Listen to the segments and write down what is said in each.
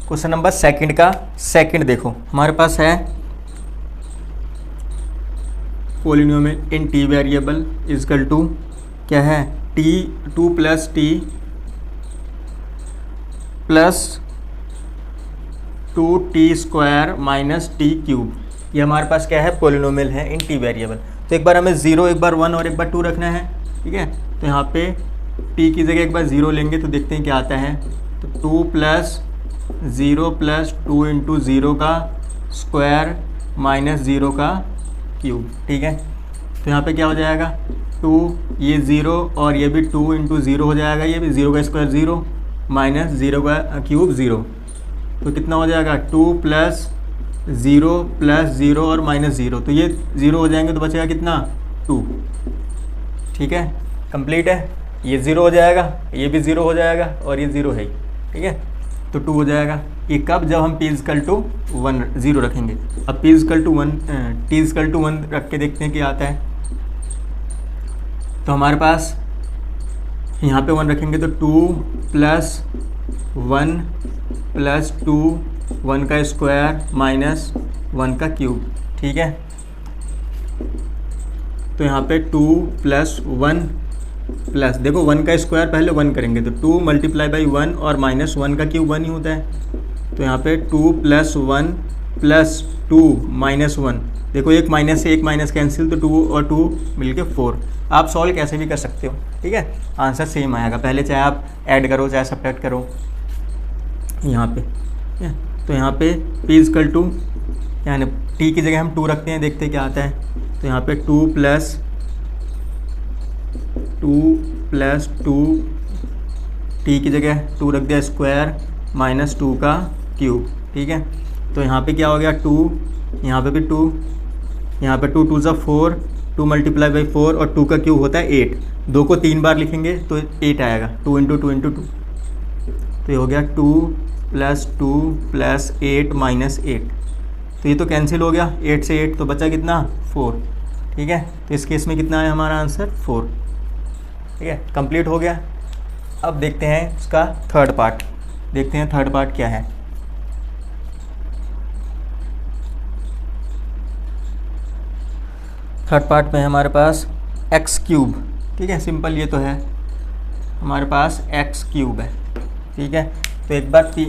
Question number second का second देखो, हमारे पास है polynomial in T variable is equal to क्या है, टी 2 + t + 2t² - t³। ये हमारे पास क्या है, पॉलिनोमियल है इन टी वेरिएबल। तो एक बार हमें 0, एक बार 1 और एक बार 2 रखना है, ठीक है। तो यहाँ पे t की जगह एक बार 0 लेंगे तो देखते हैं क्या आता है। तो 2 + 0 + 2 × 0 का स्क्वायर - 0 का क्यूब, ठीक है। तो यहाँ पे क्या हो जाएगा, 2, ये 0 और ये भी 2 × 0 हो जाएगा, ये भी 0 का स्क्वायर 0 - 0 का क्यूब 0। तो कितना हो जाएगा, 2 + 0 + 0 और -0, तो ये 0 हो जाएंगे तो बचेगा कितना, 2, ठीक है। कंप्लीट है, ये 0 हो जाएगा, ये भी 0 हो जाएगा और ये 0 है, ठीक है। तो 2 हो जाएगा। ये कब, जब हम p = 1 0 रखेंगे। अब p = 1 t = 1 रख के देखते हैं क्या आता है। तो हमारे पास यहाँ पे 1 रखेंगे तो 2 + 1 + 2 1 का स्क्वायर - 1 का क्यूब, ठीक है। तो यहाँ पे 2 + 1 प्लस, देखो 1 का स्क्वायर पहले 1 करेंगे तो 2 × 1 और -1 का क्यूब 1 ही होता है। तो यहाँ पे 2 + 1 + 2 - 1, देखो एक माइनस से एक माइनस कैंसिल, तो 2 और 2 मिलके 4। आप सॉल्व कैसे भी कर सकते हो, ठीक है, आंसर सेम आएगा। पहले चाहे आप ऐड करो चाहे सब्ट्रैक्ट करो यहाँ पे, ठीक है। तो यहाँ पे p = यानी t की जगह हम 2 रखते हैं, देखते हैं क्या आता है। तो यहाँ पे 2 + 2 t की जगह 2 रख दिया स्क्वायर -2 का क्यूब, ठीक है। तो यहाँ पे क्या हो गया, 2, यहाँ पे भी 2, यहाँ पे 2 × 2 = 4, 2 × 4 और 2 का क्यूब होता है 8। 2 को 3 बार लिखेंगे तो 8 आएगा, 2 × 2 × 2। तो ये हो गया 2 + 2 + 8 - 8। तो ये तो कैंसिल हो गया, 8 से 8 तो बचा कितना, 4, ठीक है। तो इस केस में कितना है हमारा आंसर, 4, ठीक है। कंप्लीट हो गया। अब देखते हैं उसका थर्ड पार्ट, देखते हैं थर्ड पार्ट क्या है। थर्ड पार्ट में हमारे पास x³, ठीक है, सिंपल ये तो है, हमारे पास x³ है, ठीक है। तो एक बार p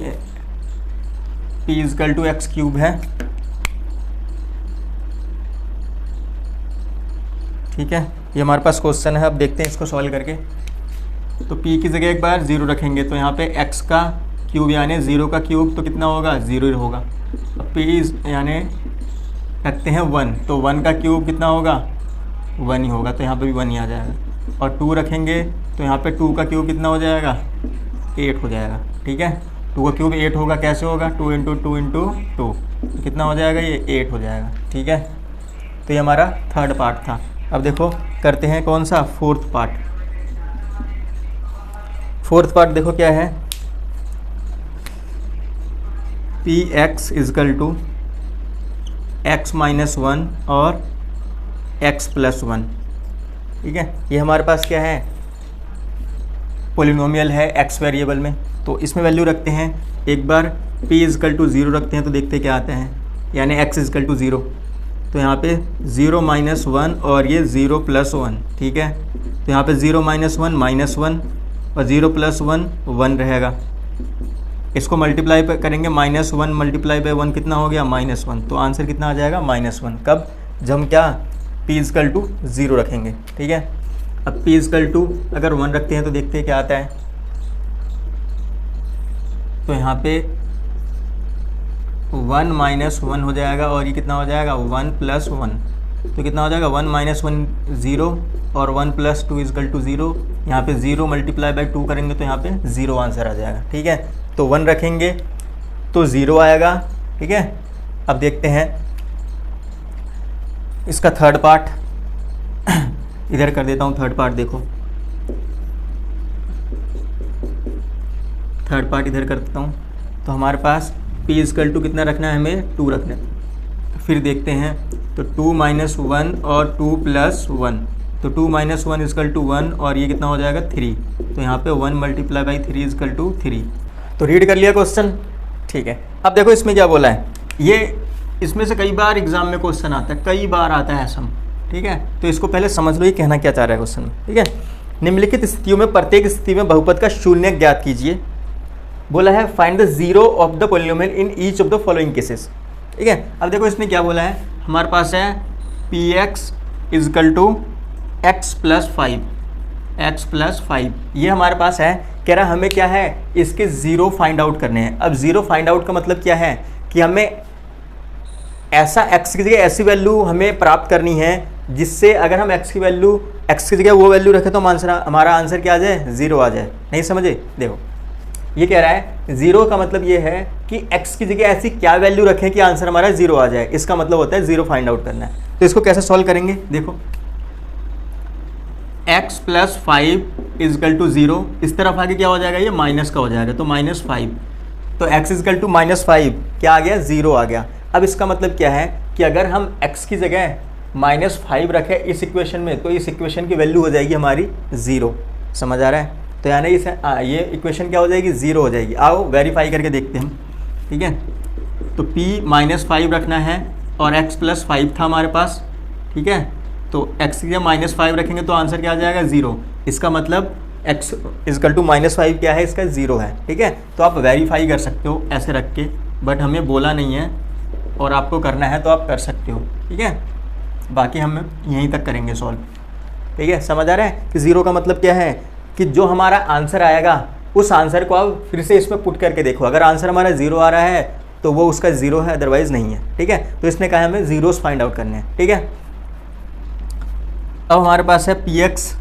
= x³ है, ठीक है। ये हमारे पास क्वेश्चन है, अब देखते हैं इसको सॉल्व करके। तो p की जगह एक बार 0 रखेंगे तो यहाँ पे x का क्यूब यानी 0 का क्यूब तो कितना होगा, 0 होगा। अब p यानी रखते हैं 1, तो 1 का क्यूब कितना होगा, 1 ही होगा, तो यहाँ पे भी 1 ही आ जाएगा। और 2 रखेंगे तो यहाँ पे 2 का क्यूब कितना हो जाएगा, 8 हो जाएगा, ठीक है। 2 का क्यूब 8 होगा, कैसे होगा, 2 × 2 × 2, तो कितना हो जाएगा, ये 8 हो जाएगा, ठीक है। तो ये हमारा थर्ड पार्ट था। अब देखो करते हैं कौन सा, फोर्थ पार्ट। फोर्थ पार्ट देखो क्या है, px = x - 1 और x + 1, ठीक है। ये हमारे पास क्या है, पॉलिनोमियल है x वेरिएबल में, तो इसमें वैल्यू रखते हैं। एक बार p = 0 रखते हैं तो देखते हैं क्या आता है, यानी x = 0। तो यहाँ पे 0 - 1 और ये 0 + 1, ठीक है। तो यहाँ पे 0 - 1 -1 और 0 + 1 1 रहेगा। इसको मल्टीप्लाई करेंगे, -1 × 1 कितना हो गया, -1। तो आंसर कितना आ जाएगा, -1। कब, जब हम क्या p = 0 रखेंगे, ठीक है। अब p = अगर 1 रखते हैं तो देखते हैं क्या आता है। तो यहाँ पे 1 - 1 हो जाएगा और ये कितना हो जाएगा, 1 + 1, तो कितना हो जाएगा, 1 - 1 0 और 1 + 2 = 0। यहाँ पे 0 × 2 करेंगे तो यहाँ पे 0 आंसर आ जाएगा, ठीक है। तो 1 रखेंगे तो 0 आएगा, ठीक है। अब देखते हैं इसका थर्ड पार्ट, इधर कर देता हूँ थर्ड पार्ट, देखो थर्ड पार्ट इधर कर देता हूँ। तो हमारे पास p = कितना रखना है, हमें 2 रखना है। फिर देखते हैं, तो 2 - 1 और 2 + 1, तो 2 - 1 = 1 और ये कितना हो जाएगा, 3। तो यहाँ पे 1 × 3 = 3। तो रीड कर लिया क्वेश्चन, ठीक है, अब देखो इसमें क्या बोला है, ये इसमें से कई बार एग्जाम में क्वेश्चन आता है, कई बार आता है सम, ठीक है। तो इसको पहले समझ लो ये कहना क्या चाह रहा है क्वेश्चन में, ठीक है। निम्नलिखित स्थितियों में प्रत्येक स्थिति में बहुपद का शून्य ज्ञात कीजिए। बोला है find the zero of the polynomial in each of the following cases, ठीक है। अब देखो इसने क्या बोला है, हमारे पास है P X is equal to X plus 5, ये हमारे पास है। कह रहा हमें क्या है, इसके ज़ीरो फाइंड आउट करने हैं। अब ज़ीरो फाइंड आउट का मतलब क्या है कि हमें ऐसा x की जगह ऐसी वैल्यू हमें प्राप्त करनी है जिससे अगर हम x की वैल्यू x की जगह वो वैल्यू रखें तो हमारा आंसर क्या आ जाए, 0 आ जाए। नहीं समझे, देखो ये कह रहा है ज़ीरो का मतलब ये है कि x की जगह ऐसी क्या वैल्यू रखें कि आंसर हमारा 0 आ जाए। इसका मतलब होता है ज़ीरो फाइंड आउट करना है। तो इसको कैसे सॉल्व करेंगे, देखो x प्लस 5 इजकल टू 0, इस तरफ आगे क्या हो जाएगा, ये माइनस का हो जाएगा, तो -5, तो x इजकल टू -5 क्या आ गया, 0 आ गया। अब इसका मतलब क्या है कि अगर हम x की जगह -5 रखें इस इक्वेशन में, तो इस इक्वेशन की वैल्यू हो जाएगी हमारी 0। समझ आ रहा है, तो यानी इसे ये इक्वेशन क्या हो जाएगी, 0 हो जाएगी। आओ वेरीफाई करके देखते हैं हम, ठीक है। तो p -5 रखना है और x प्लस 5 था हमारे पास, ठीक है। तो x की जगह -5 रखेंगे तो आंसर क्या आ जाएगा, 0। इसका मतलब x इजकल टू -5 क्या है, इसका 0 है, ठीक है। तो आप वेरीफाई कर सकते हो ऐसे रख के, बट हमें बोला नहीं है और आपको करना है तो आप कर सकते हो, ठीक है। बाकी हम यहीं तक करेंगे सॉल्व, ठीक है। समझ आ रहा है कि 0 का मतलब क्या है कि जो हमारा आंसर आएगा उस आंसर को आप फिर से इसमें पुट करके देखो, अगर आंसर हमारा 0 आ रहा है तो वो उसका 0 है, अदरवाइज़ नहीं है, ठीक है। तो इसने कहा हमें ज़ीरोस फाइंड आउट करने हैं, ठीक है। अब हमारे पास है पी एक्स,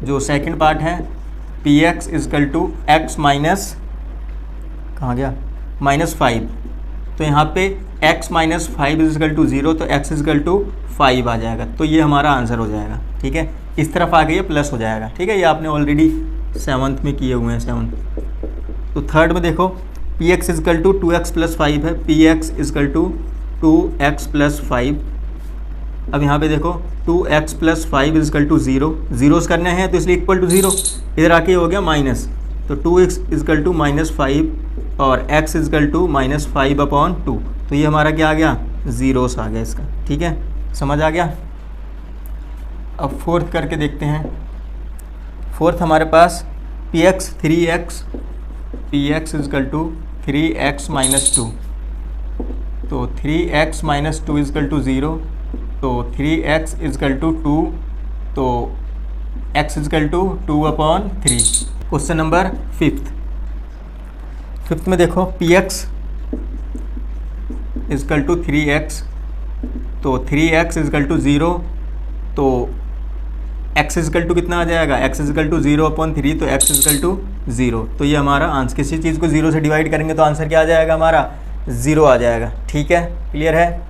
जो सेकंड पार्ट है, P X is equal to X minus, कहाँ गया, -5। तो यहाँ पे x -5 इजकल टू 0, तो x इजकल टू 5 आ जाएगा, तो ये हमारा आंसर हो जाएगा, ठीक है। इस तरफ आगे ये प्लस हो जाएगा, ठीक है। ये आपने ऑलरेडी 7th में किए हुए हैं, 7th। तो थर्ड में देखो P X is equal to 2x plus 5 है, P X is equal to 2x plus 5। अब यहाँ पे देखो 2x plus 5 is equal to 0, zeros करने हैं तो इसलिए इक्वल टू 0, इधर आके हो गया माइनस, तो 2x इजकल टू -5 और x इजकल टू -5/2, तो ये हमारा क्या आ गया, ज़ीरोस आ गया इसका, ठीक है। समझ आ गया। अब फोर्थ करके देखते हैं। फोर्थ हमारे पास P X 3x, P X is equal to 3x - 2, तो 3x - 2 इजकल टू 0, तो 3x इजकल टू 2, तो x is equal to 2/3। Question number fifth में देखो P X is equal to 3x, तो 3x इजकल टू 0, तो x इजकल टू कितना आ जाएगा, x इजकल टू 0/3, तो x इजकल टू 0। तो ये हमारा आंसर, किसी चीज़ को 0 से डिवाइड करेंगे तो आंसर क्या आ जाएगा, हमारा 0 आ जाएगा, ठीक है। क्लियर है।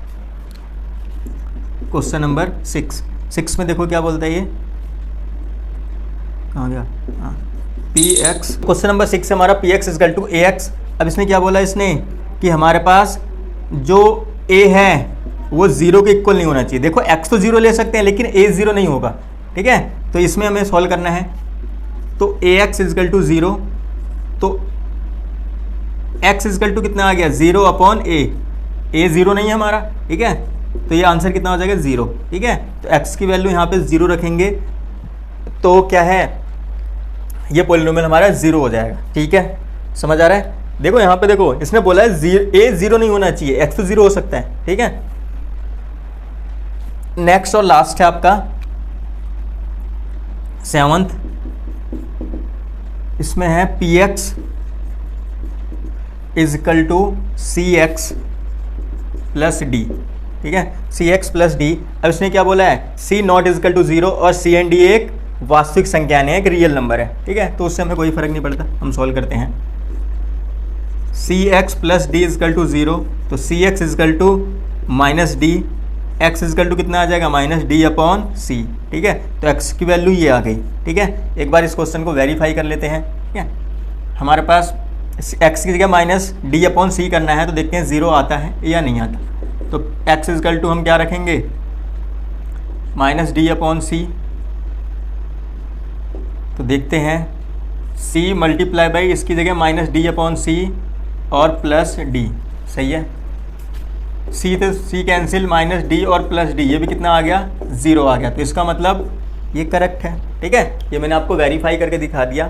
क्वेश्चन नंबर 6 में देखो क्या बोलता है ये, कहाँ गया, हाँ, पी एक्स। क्वेश्चन नंबर 6 हमारा P X is equal to A X. अब इसने क्या बोला, इसने कि हमारे पास जो a है वो 0 के इक्वल नहीं होना चाहिए। देखो x तो 0 ले सकते हैं लेकिन a 0 नहीं होगा, ठीक है। तो इसमें हमें सॉल्व करना है, तो ax इजकल टू 0, तो x इजकल टू कितना आ गया, 0/a, a 0 नहीं है हमारा, ठीक है। तो ये आंसर कितना हो जाएगा, 0, ठीक है। तो x की वैल्यू यहाँ पे 0 रखेंगे तो क्या है, ये पॉलिनोमियल हमारा 0 हो जाएगा, ठीक है। समझ आ रहा है। देखो यहाँ पे देखो इसने बोला है a 0 नहीं होना चाहिए, x तो 0 हो सकता है, ठीक है। नेक्स्ट और लास्ट है आपका 7th, इसमें है P X is equal to C X plus D, ठीक है, सी एक्स प्लस डी। अब इसने क्या बोला है, सी नॉट इजकल टू 0 और सी एंड डी एक वास्तविक संख्या है, एक रियल नंबर है, ठीक है। तो उससे हमें कोई फर्क नहीं पड़ता, हम सॉल्व करते हैं। C X plus D equal to 0, तो C X is equal to minus D, X is equal to कितना आ जाएगा, -d/c, ठीक है। तो x की वैल्यू ये आ गई, ठीक है। एक बार इस क्वेश्चन को वेरीफाई कर लेते हैं, ठीक है। हमारे पास x की जगह -d/c करना है, तो देखते हैं 0 आता है या नहीं आता। तो x इजकल टू हम क्या रखेंगे, -d/c, तो देखते हैं c मल्टीप्लाई बाई इसकी जगह -d/c, और प्लस डी, सही है। सी तो सी कैंसिल, माइनस डी और प्लस डी, ये भी कितना आ गया, 0 आ गया। तो इसका मतलब ये करेक्ट है, ठीक है। ये मैंने आपको वेरीफाई करके दिखा दिया।